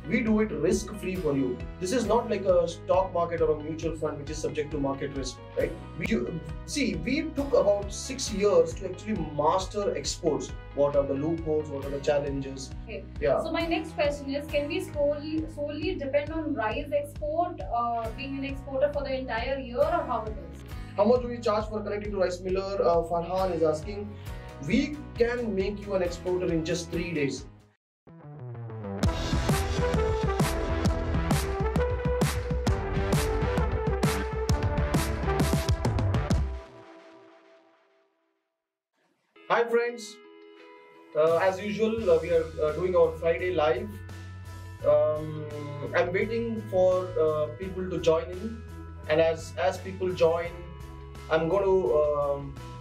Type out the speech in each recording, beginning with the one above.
we do it risk free for you. This is not like a stock market or a mutual fund which is subject to market risk, right? We took about 6 years to actually master exports. What are the loopholes? What are the challenges? Okay. Yeah. So my next question is, can we solely depend on rice export, being an exporter for the entire year, or how it is? How much do we charge for connecting to rice miller? Farhan is asking. We can make you an exporter in just 3 days. Hi friends, as usual we are doing our Friday live. I'm waiting for people to join in, and as people join, I'm going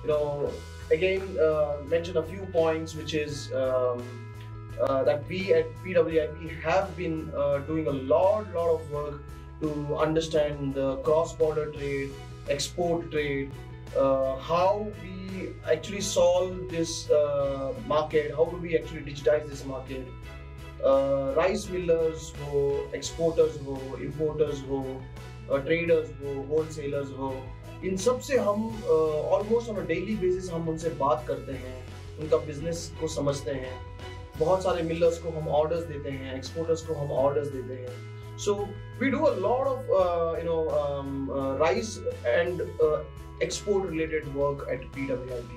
to again mention a few points, which is that we at PWIP have been doing a lot of work to understand the cross-border trade, export trade, how we actually solve this market, how do we actually digitize this market, rice millers हो, exporters हो, importers हो, traders हो, wholesalers हो, इन सब से हम almost on a daily basis हम उनसे बात करते हैं, उनका बिजनेस को समझते हैं. बहुत सारे मिलर्स को हम ऑर्डर्स देते हैं, एक्सपोर्टर्स को हम ऑर्डर्स देते हैं. So we do a lot of rice and export related work at PWIP.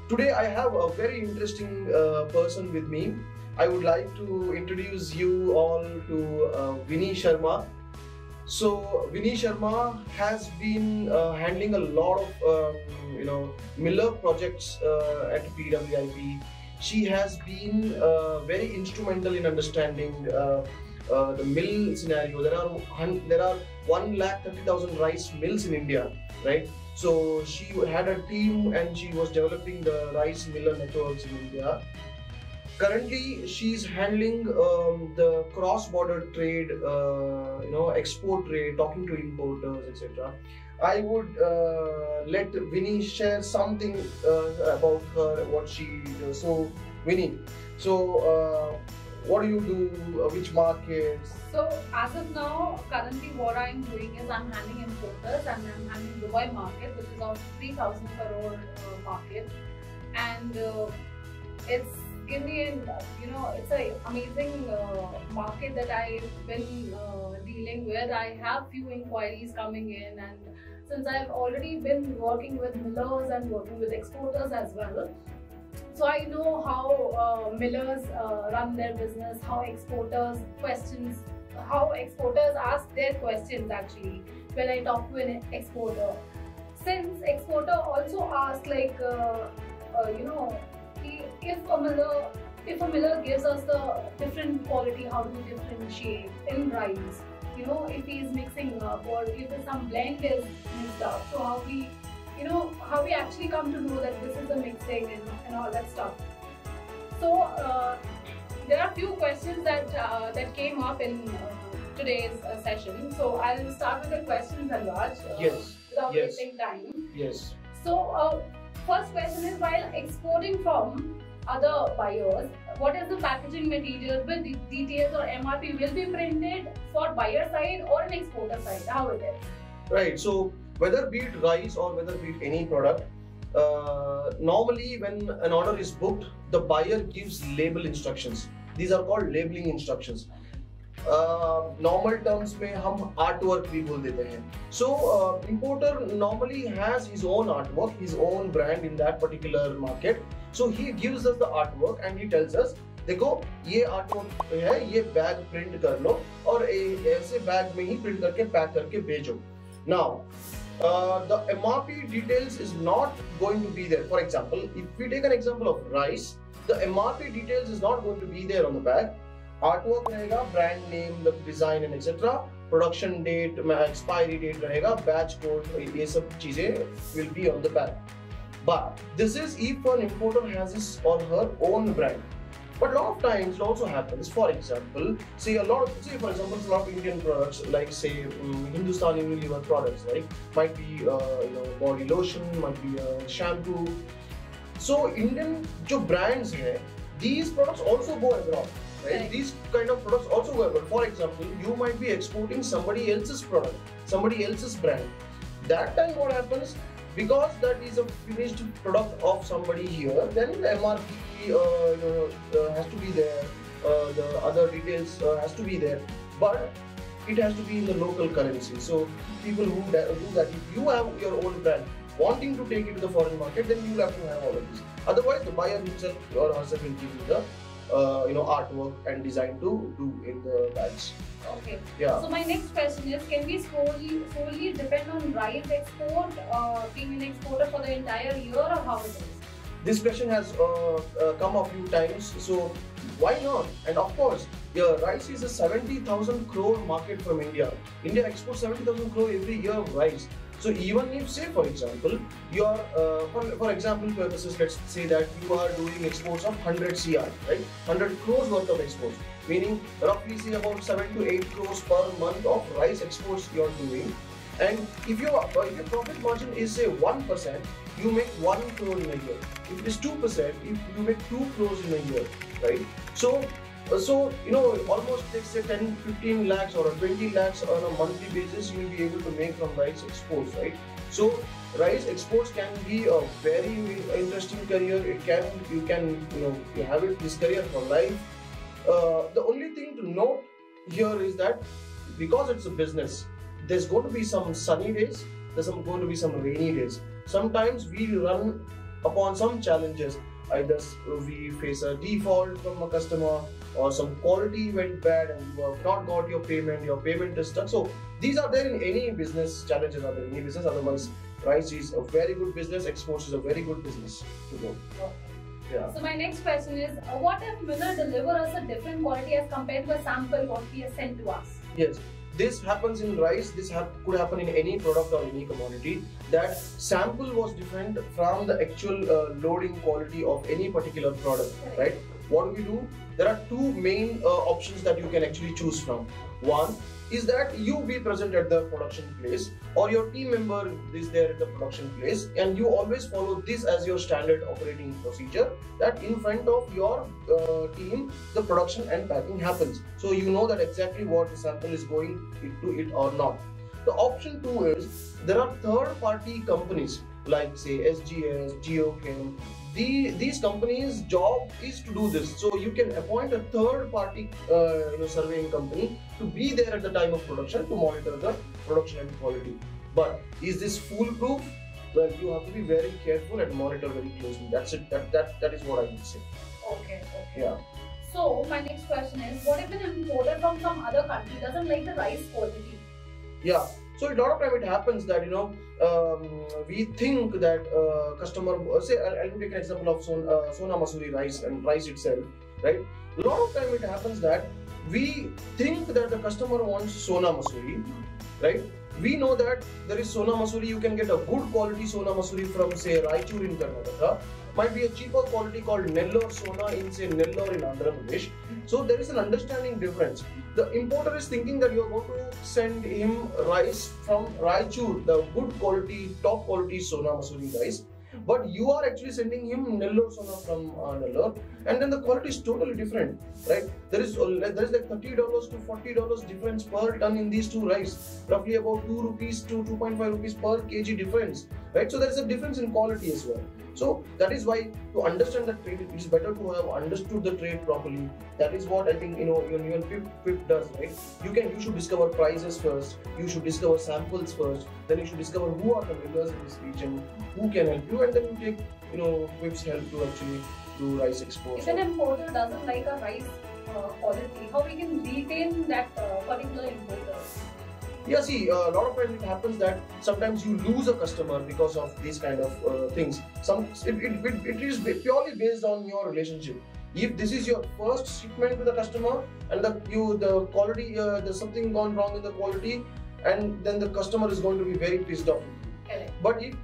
Today I have a very interesting person with me. I would like to introduce you all to Vinny Sharma. So Vinny Sharma has been handling a lot of miller projects at PWIP. She has been very instrumental in understanding the mill scenario. There are 130,000 rice mills in India, right? So she had a team and she was developing the rice miller networks in India. Currently, she's handling the cross-border trade, export trade, talking to importers, etc. I would let Vinny share something about her, what she does. So, Vinny, what do you do? Which markets? So as of now, currently what I'm doing is I'm handling importers and I'm handling Dubai market, which is a 3,000 crore market, and it's given me it's an amazing market that I've been dealing with. I have few inquiries coming in, and since I've already been working with millers and working with exporters as well, so I know how millers run their business, how exporters ask their questions actually when I talk to an exporter. Since exporter also asks if a miller gives us the different quality, how do we differentiate in rice? If he's mixing up or if some blend is mixed up, so how we actually come to know that this is the mixing and all that stuff. So there are few questions that came up in today's session. So I'll start with the questions, Anurag. Yes. Without wasting time. Yes. So first question is, while exporting from other buyers, what is the packaging material with details or MRP will be printed for buyer side or an exporter side? How it is? Right. So whether be it rice or whether be it any product, normally when an order is booked, the buyer gives label instructions. These are called labeling instructions. Normal terms में हम artwork भी बोल देते हैं. So importer normally has his own artwork, his own brand in that particular market. So he gives us the artwork and he tells us, देखो ये artwork है, ये bag print कर लो और ऐसे bag में ही print करके pack करके भेजो. Now the MRP details is not going to be there. For example, if we take an example of rice, the MRP details is not going to be there on the bag. Artwork रहेगा, brand name, the design and etc. Production date, expiry date रहेगा, batch code, ये सब चीजें will be on the bag. But this is if an importer has his or her own brand. But a lot of times it also happens. For example, for example, a lot of Indian products like say Hindustan Unilever products, right? Might be body lotion, might be shampoo. So Indian जो brands हैं, these products also go abroad. right? Correct. These kind of products also go well. For example, you might be exporting somebody else's product, somebody else's brand. That time what happens, because that is a finished product of somebody here, then the MRP has to be there, the other details has to be there, but it has to be in the local currency. So people who do that, if you have your own brand wanting to take it to the foreign market, then you will have to have all of this. Otherwise, the buyer himself or herself will give you the artwork and design to do in the bags. Okay. Yeah. So my next question is, can we solely depend on rice export, being an exporter for the entire year, or how it is? This question has come a few times, so why not? And of course, rice is a 70,000 crore market from India. India exports 70,000 crore every year of rice. So even if, say for example, you are, for example purposes, let's say that you are doing exports of 100 CR, right? 100 crores worth of exports, meaning roughly say about 7 to 8 crores per month of rice exports you are doing. And if your profit margin is say 1%, you make 1 crore in a year. If it is 2%, you make 2 crores in a year, right? So almost let's say 10, 15 lakhs or 20 lakhs on a monthly basis you will be able to make from rice exports, right? So rice exports can be a very interesting career. You have this career for life. The only thing to note here is that because it's a business, there's going to be some sunny days, there's going to be some rainy days. Sometimes we run upon some challenges. Either we face a default from a customer, or some quality went bad and you have not got your payment is stuck. So these are there in any business, challenges are there in any business. Otherwise, rice is a very good business, exports is a very good business to go. Okay. Yeah. So my next question is, what if Miller deliver us a different quality as compared to a sample what he has sent to us? Yes. This happens in rice, could happen in any product or any commodity, that sample was different from the actual loading quality of any particular product, right? What do? There are two main options that you can actually choose from. One is that you be present at the production place, or your team member is there at the production place, and you always follow this as your standard operating procedure, that in front of your team the production and packing happens, so you know that exactly what the sample is going into it or not. The option 2 is there are third party companies like say SGS, Geochem. These companies' job is to do this. So you can appoint a third party surveying company to be there at the time of production to monitor the production and quality. But is this foolproof? Well, you have to be very careful and monitor very closely. That's it. That is what I would say. Okay. Yeah. So my next question is, what if an importer from some other country doesn't like the rice quality? Yeah. So a lot of time it happens that we think that customer, say I'll take an example of Sona Masuri rice and rice itself, right? A lot of time it happens that we think that the customer wants Sona Masuri, right? We know that there is Sona Masuri, you can get a good quality Sona Masuri from say Raichur in Karnataka, might be a cheaper quality called Nellore Sona in say Nellore in Andhra Pradesh. So there is an understanding difference. The importer is thinking that you are going to send him rice from Raichur, the good quality, top quality Sona Masuri rice, but you are actually sending him Nellore Sona from Nellore, and then the quality is totally different, right? There is like $30 to $40 difference per ton in these two rice, roughly about 2 rupees to 2.5 rupees per kg difference, right? So there is a difference in quality as well. So that is why, to understand the trade, it is better to have understood the trade properly. That is what I think even PIP does, right? You should discover prices first, you should discover samples first, then you should discover who are the millers in this region, who can help you, and then you take PIP's help to actually do rice exports. If an importer doesn't like a rice quality, how we can retain that particular importer? Yeah, see, a lot of times it happens that sometimes you lose a customer because of these kind of things. It is purely based on your relationship. If this is your first shipment to the customer and the quality, there's something gone wrong in the quality, and then the customer is going to be very pissed off. Correct. But if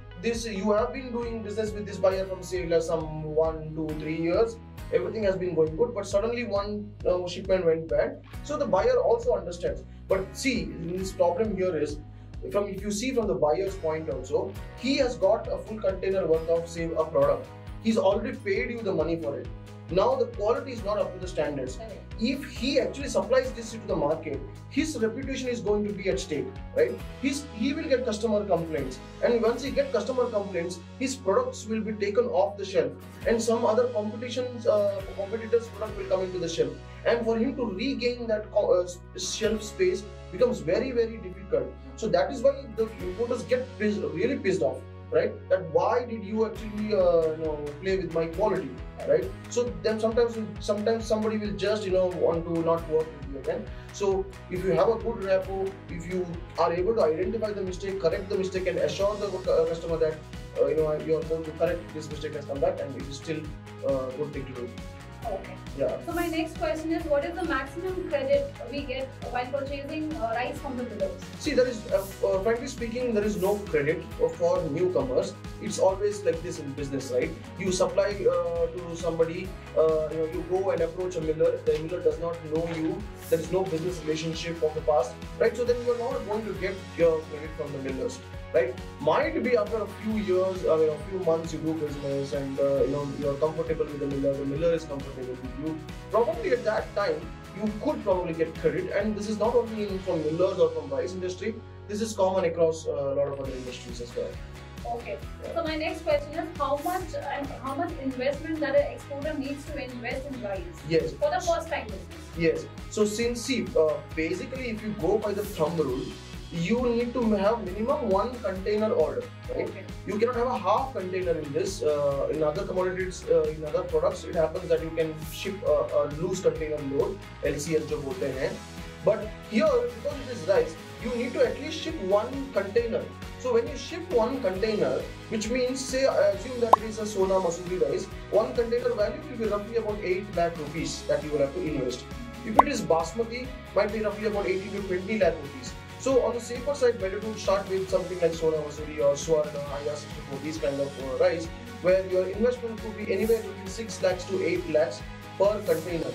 you have been doing business with this buyer from say some 1, 2, 3 years, everything has been going good, but suddenly one shipment went bad, so the buyer also understands. But see, this problem here is, if you see from the buyer's point also, he has got a full container worth of say a product. He's already paid you the money for it. Now the quality is not up to the standards. Correct. if he actually supplies this to the market, his reputation is going to be at stake, right? He will get customer complaints, and once he get customer complaints, his products will be taken off the shelf, and some other competitors' product will come into the shelf, and for him to regain that shelf space becomes very, very difficult. So that is why the importers get really pissed off, right? That why did you actually play with my quality, right? So then sometimes somebody will just want to not work with you again. So if you have a good rapport, if you are able to identify the mistake, correct the mistake, and assure the customer that you are going to correct this mistake has come back, and it is still a good thing to do. Okay. Yeah. So my next question is, what is the maximum credit we get while purchasing rice from the millers? See, there is, frankly speaking, there is no credit for newcomers. It's always like this in business, right? You supply to somebody, you go and approach a miller. The miller does not know you. There is no business relationship of the past, right? So then you are not going to get your credit from the millers, right? Might be after a few years, a few months you do business, and you're comfortable with the miller is comfortable with you. Probably at that time you could probably get credit, and this is not only from millers or from rice industry. This is common across a lot of other industries as well. Okay. Yeah. So my next question is, how much investment that an exporter needs to invest in rice? Yes. For the first time business. Yes. So basically, if you go by the thumb rule, you need to have minimum 1 container order, right? Okay. You cannot have a half container in this. In other commodities, in other products, it happens that you can ship a loose container load, LCL jo bolte hain. But here, because it is rice, you need to at least ship 1 container. So when you ship 1 container, which means, say, assume that it is a Sona Masuri rice, 1 container value will be roughly about 8 lakh rupees that you will have to invest. If it is Basmati, might be roughly about 18 to 20 lakh rupees. So on the safer side, better to start with something like Sona Masuri or Swarna, IR64, these kind of rice, where your investment could be anywhere between 6 lakhs to 8 lakhs per container.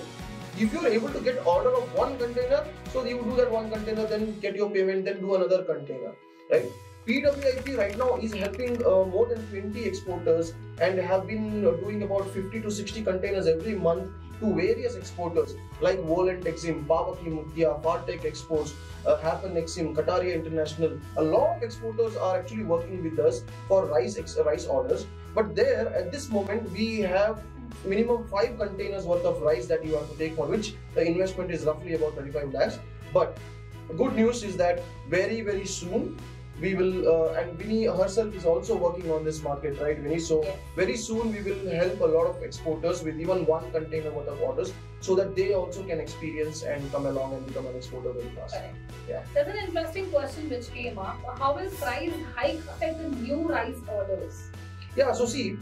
If you are able to get order of 1 container, so you do that 1 container, then get your payment, then do another container, right? PWIP right now is helping more than 20 exporters and have been doing about 50 to 60 containers every month to various exporters like Volent Exim, Pavaki Mutia, Fartech Exports, Happen Exim, Kataria International. A lot of exporters are actually working with us for rice orders. But there, at this moment, we have minimum 5 containers worth of rice that you have to take, for which the investment is roughly about 35 lakhs. But good news is that very, very soon we will, and Vinny herself is also working on this market, right, Vinny? So yes. Very soon we will help a lot of exporters with even 1 container worth of orders, so that they also can experience and come along and become an exporter very fast. Correct. Yeah. There's an interesting question which came up. How will price hike affect the new rice orders? Yeah, so see,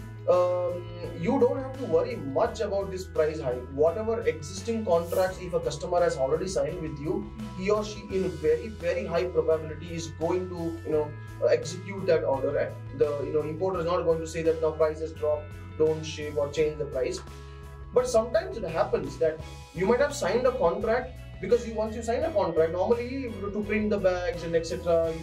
you don't have to worry much about this price hike. Whatever existing contracts, if a customer has already signed with you, he or she in very, very high probability is going to execute that order, and the importer is not going to say that now price has dropped, don't shave or change the price. But sometimes it happens that you might have signed a contract, because once you sign a contract, normally to print the bags and etc.,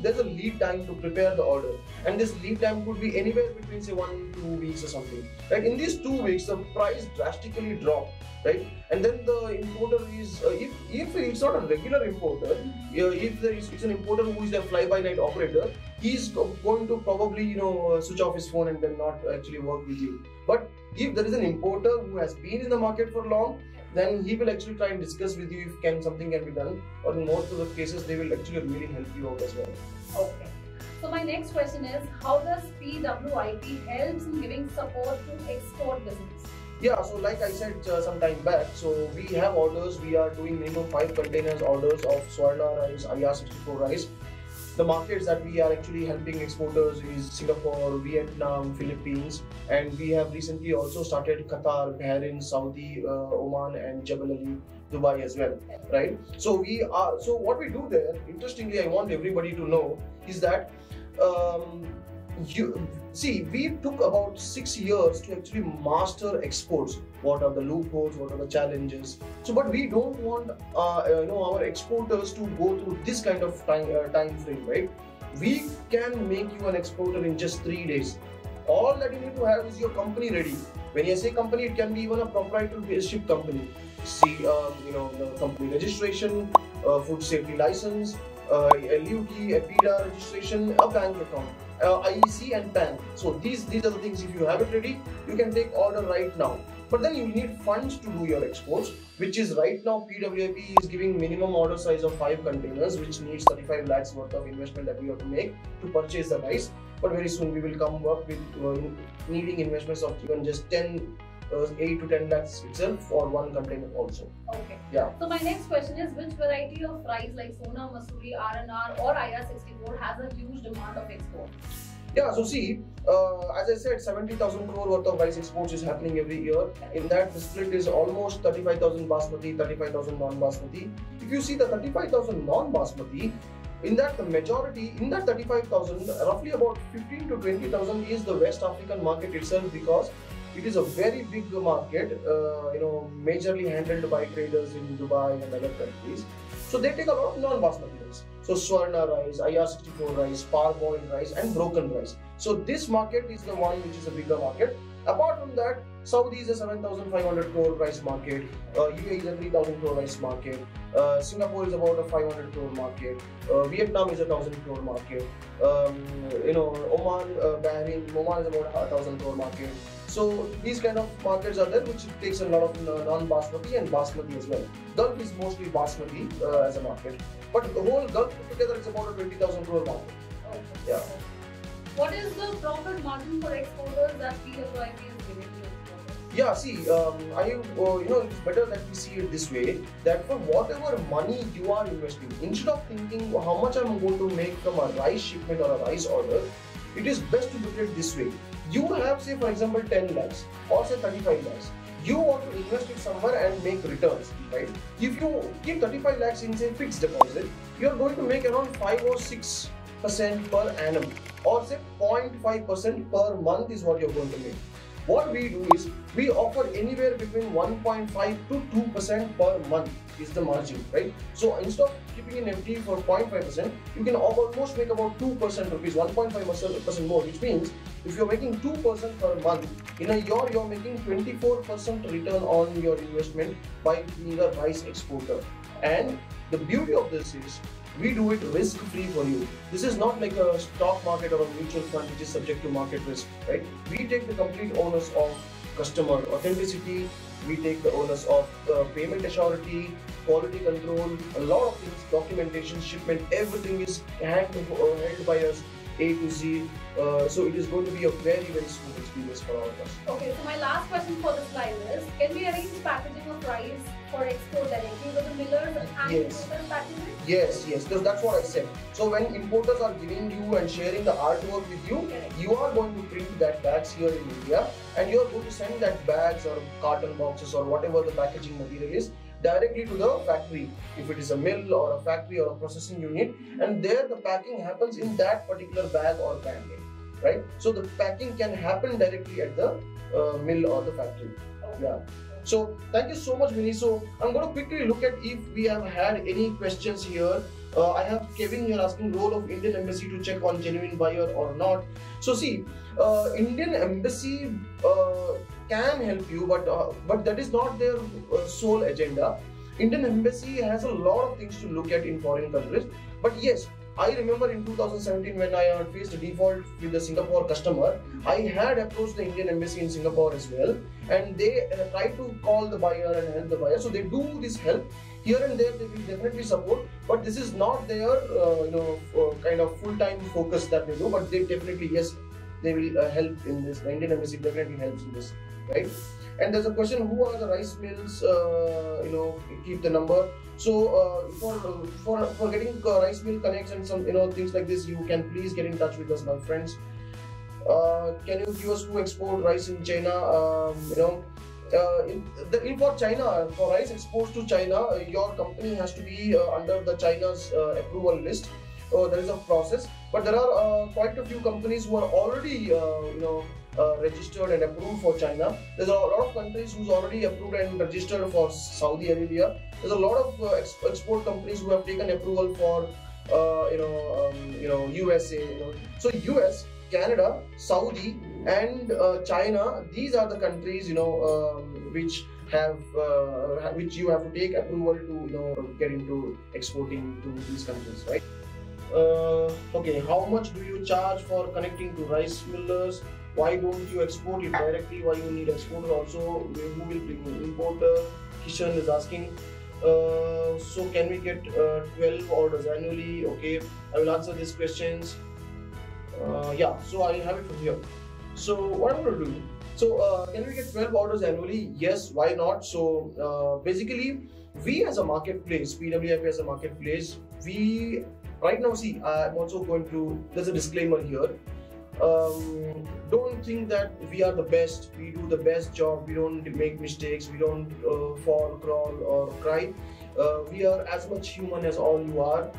there's a lead time to prepare the order, and this lead time could be anywhere between, say, 1 to 2 weeks or something. Right? In these 2 weeks, the price drastically dropped, right? And then the importer is, if it's not a regular importer, if it's an importer who is a fly-by-night operator, he's going to probably switch off his phone and then not actually work with you. But if there is an importer who has been in the market for long, then he will actually try and discuss with you if something can be done, or in most of the cases they will actually really help you out as well. Okay. So my next question is, how does PWIP helps in giving support to export business? Yeah, so like I said some time back, so we have orders, we are doing minimum 5 containers orders of Swarna rice, IR64 rice. The markets that we are actually helping exporters is Singapore, Vietnam, Philippines, and we have recently also started Qatar, Bahrain, Saudi, Oman, and Jebel Ali, Dubai as well, right? So what we do there, interestingly, I want everybody to know, is that we took about 6 years to actually master exports. What are the loopholes? What are the challenges? So, but we don't want our exporters to go through this kind of time frame, right? We can make you an exporter in just 3 days. All that you need to have is your company ready. When I say company, it can be even a proprietorship company. see, the company registration, food safety license, LUT, a PIDA registration, a bank account, IEC and PAN. So these are the things. If you have it ready, you can take order right now. But then you need funds to do your exports, which is right now PWIP is giving minimum order size of 5 containers, which needs 35 lakhs worth of investment that we have to make to purchase the rice. But very soon we will come up with needing investments of even just 8 to 10 lakhs itself for one container also. Okay. Yeah. So my next question is, which variety of rice like Sona Masuri, RNR or IR64 has a huge demand of export? Yeah, so see, as I said, 70,000 crore worth of rice exports is happening every year. In that, the split is almost 35,000 basmati, 35,000 non-basmati. If you see the 35,000 non-basmati, in that the majority, in that 35,000, roughly about 15 to 20,000 is the West African market itself, because it is a very big market, majorly handled by traders in Dubai and other countries. So they take a lot of non-basmati rice. So Swarna rice, IR64 rice, parboiled rice and broken rice. So this market is the one which is a bigger market. Apart from that, Saudi is a 7,500 crore rice market, UAE is a 3,000 crore rice market, Singapore is about a 500 crore market, Vietnam is a 1,000 crore market, Oman, Bahrain, Oman is about a 1,000 crore market. So these kind of markets are there, which takes a lot of non-basmati and basmati as well. Gulf is mostly basmati as a market, but the whole Gulf put together is about a 20,000 crore market. Okay. Yeah. What is the profit margin for exporters that PWIP is giving to exporters? Yeah, see, it's better that we see it this way, that for whatever money you are investing, instead of thinking how much I'm going to make from a rice shipment or a rice order, it is best to look at it this way. You have, say, for example, 10 lakhs or say 35 lakhs. You want to invest it somewhere and make returns, right? If you keep 35 lakhs in, say, fixed deposit, you are going to make around 5 or 6% per annum, or say 0.5% per month is what you're going to make. What we do is, we offer anywhere between 1.5 to 2% per month is the margin, right? So instead of keeping in FD for 0.5%, you can almost make about 2% rupees, 1.5% more, which means if you're making 2% per month, in a year you're making 24% return on your investment by being a rice exporter. And the beauty of this is, we do it risk-free for you. This is not like a stock market or a mutual fund which is subject to market risk, right? We take the complete onus of customer authenticity, we take the onus of payment assurity, quality control, a lot of things, documentation, shipment, everything is held by us A to Z. So it is going to be a very, very smooth experience for all of us. Okay, so my last question for this live is, can we arrange packaging of rice for export directly with the millers and importers packaging? Yes, because that's what I said. So when importers are giving you and sharing the artwork with you, you are going to print that bags here in India, and you are going to send that bags or carton boxes or whatever the packaging material is directly to the factory, if it is a mill or a factory or a processing unit, and there the packing happens in that particular bag or pan, right? So the packing can happen directly at the mill or the factory. Okay. Yeah. So thank you so much, Vinny. So I'm going to quickly look at if we have had any questions here. I have Kevin here asking role of Indian Embassy to check on genuine buyer or not. So see, Indian Embassy can help you, but that is not their sole agenda. Indian Embassy has a lot of things to look at in foreign countries. But yes, I remember in 2017 when I faced a default with the Singapore customer, I had approached the Indian Embassy in Singapore as well, and they tried to call the buyer and help the buyer. So they do this help here and there. They will definitely support, but this is not their kind of full-time focus that they do. But they definitely, yes, they will help in this. The Indian Embassy definitely helps in this, right? And there's a question: who are the rice mills? Keep the number. So for getting rice mill connects and some things like this, you can please get in touch with us, my friends. Can you give us to export rice in China? For China, for rice exports to China, your company has to be under the China's approval list. There is a process, but there are quite a few companies who are already registered and approved for China. There's a lot of countries who's already approved and registered for Saudi Arabia. There's a lot of export companies who have taken approval for USA. So US, Canada, Saudi, and China. These are the countries which which you have to take approval to get into exporting to these countries, right? Okay, how much do you charge for connecting to rice millers? Why don't you export it directly? Why you need exporter also? Who will bring in importer? Kishan is asking. So can we get 12 orders annually? Okay, I will answer these questions. Yeah, so I have it from here. So what I'm going to do? So can we get 12 orders annually? Yes, why not? So basically, we as a marketplace, PWIP as a marketplace, we right now, see, I'm also going to, there's a disclaimer here. Don't think that we are the best, we do the best job, we don't make mistakes, we don't fall, crawl or cry. We are as much human as all you are.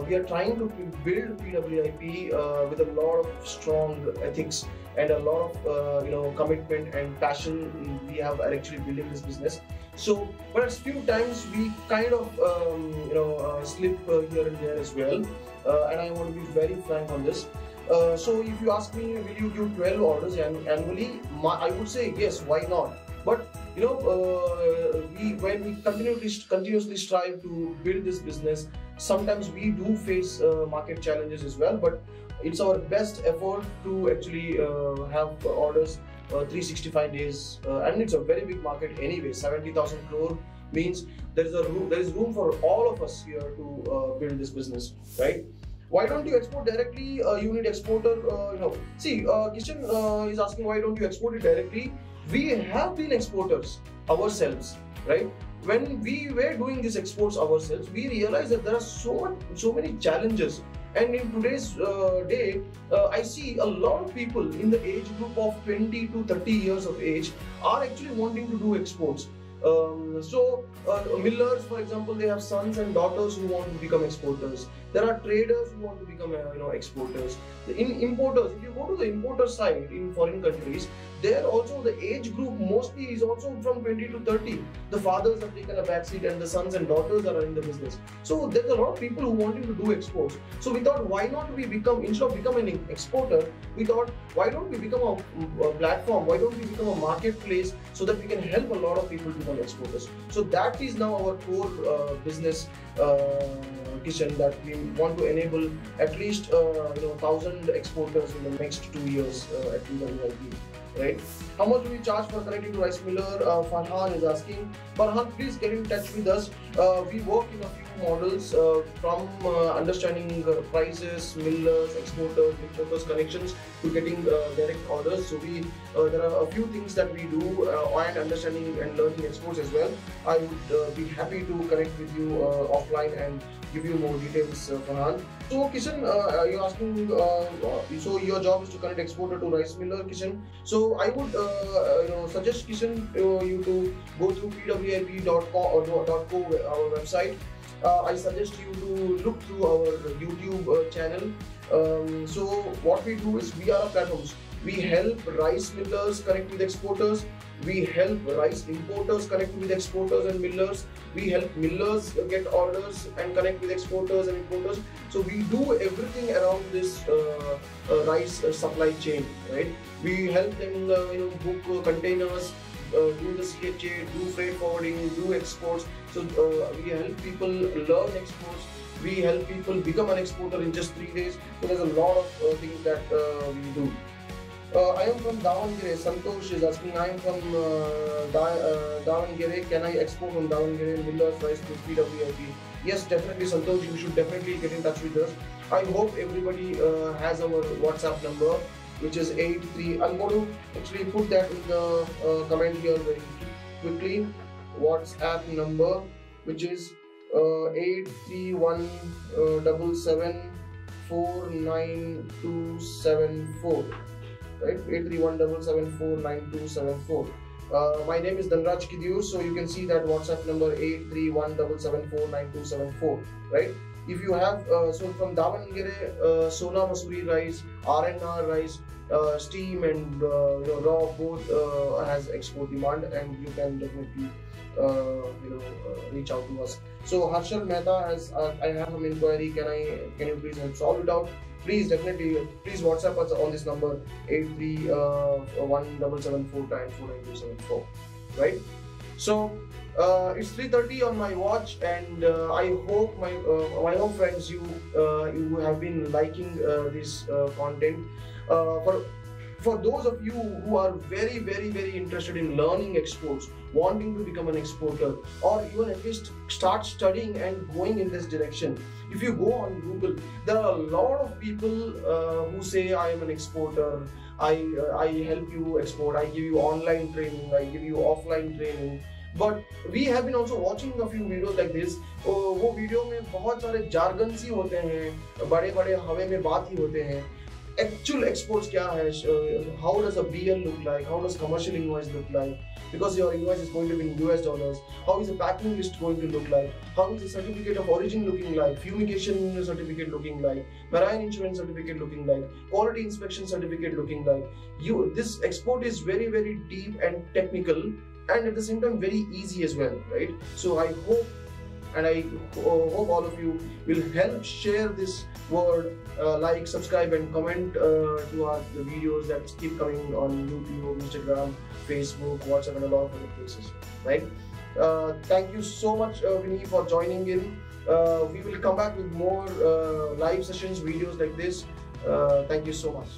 We are trying to build PWIP with a lot of strong ethics and a lot of commitment and passion. We have actually building this business. So, but at few times we kind of slip here and there as well. And I want to be very frank on this. So if you ask me, will you give 12 orders annually? I would say yes, why not? But when we continuously strive to build this business, sometimes we do face market challenges as well. But it's our best effort to actually have orders 365 days, and it's a very big market anyway. 70,000 crore means there is room for all of us here to build this business, right? Why don't you export directly? You need exporter. See, Kishan is asking, why don't you export it directly? We have been exporters ourselves, right? When we were doing these exports ourselves, we realized that there are so many challenges. And in today's day, I see a lot of people in the age group of 20 to 30 years of age are actually wanting to do exports. Millers, for example, they have sons and daughters who want to become exporters. There are traders who want to become exporters. In importers, if you go to the importer side in foreign countries, there also the age group mostly is also from 20 to 30. The fathers have taken a backseat and the sons and daughters are in the business. So there's a lot of people who wanting to do exports. So we thought, why not we become, instead of becoming an exporter, we thought, why don't we become a platform? Why don't we become a marketplace so that we can help a lot of people become exporters? So that is now our core business, Kishan, that we want to enable at least 1,000 exporters in the next 2 years at PWIP. Right? How much do we charge for connecting to rice miller? Farhan is asking. Farhan, please get in touch with us. We work in a few models from understanding prices, millers, exporters, importers, connections to getting direct orders. So there are a few things that we do and understanding and learning exports as well. I would be happy to connect with you offline and give you more details, Farhan. So Kishan, you're asking, so your job is to connect exporter to rice miller, Kishan. So I would suggest Kishan you to go through pwip.co, our website. I suggest you to look through our YouTube channel. So what we do is, we are a platform. We help rice millers connect with exporters. We help rice importers connect with exporters and millers. We help millers get orders and connect with exporters and importers. So we do everything around this rice supply chain, right? We help them book containers, do the CHA, do freight forwarding, do exports. So we help people learn exports. We help people become an exporter in just 3 days. So there's a lot of things that we do. I am from Davangere. Santosh is asking, I am from Davangere. Can I export from Davangere millers rice to PWIP? Yes, definitely, Santosh. You should definitely get in touch with us. I hope everybody has our WhatsApp number, which is 83. I'm going to actually put that in the comment here very quickly. WhatsApp number, which is 83177492274. Right, 83177492274. My name is Dhanraj Kidyur, so you can see that WhatsApp number 83177492274. Right. If you have so from Davangere, Sona Masuri rice, RNR rice, steam and raw both has export demand, and you can definitely reach out to us. So Harshal Mehta has I have an inquiry. Can you please help solve it out? Please WhatsApp us on this number 83177494274. Right. So it's 3:30 on my watch, and I hope my home friends, you have been liking this content. For those of you who are very interested in learning exports, wanting to become an exporter, or even at least start studying and going in this direction, if you go on Google, there are a lot of people who say, I am an exporter, I help you export, I give you online training, I give you offline training. But we have been also watching a few videos like this. वो video में बहुत सारे jargon सी होते हैं, बड़े बड़े हवे में बात ही होते हैं. Actual exports क्या है? How does a BL look like? How does commercial invoice look like? Because your invoice is going to be in US dollars. How is the packing list going to look like? How is the certificate of origin looking like? Fumigation certificate looking like? Marine insurance certificate looking like? Quality inspection certificate looking like? This export is very deep and technical, and at the same time very easy as well, right? So I hope, and I hope all of you will help share this word, like, subscribe and comment to our videos that keep coming on YouTube, Instagram, Facebook, WhatsApp, and a lot of other places, right? Thank you so much, Vinny, for joining in. We will come back with more live sessions, videos like this. Thank you so much.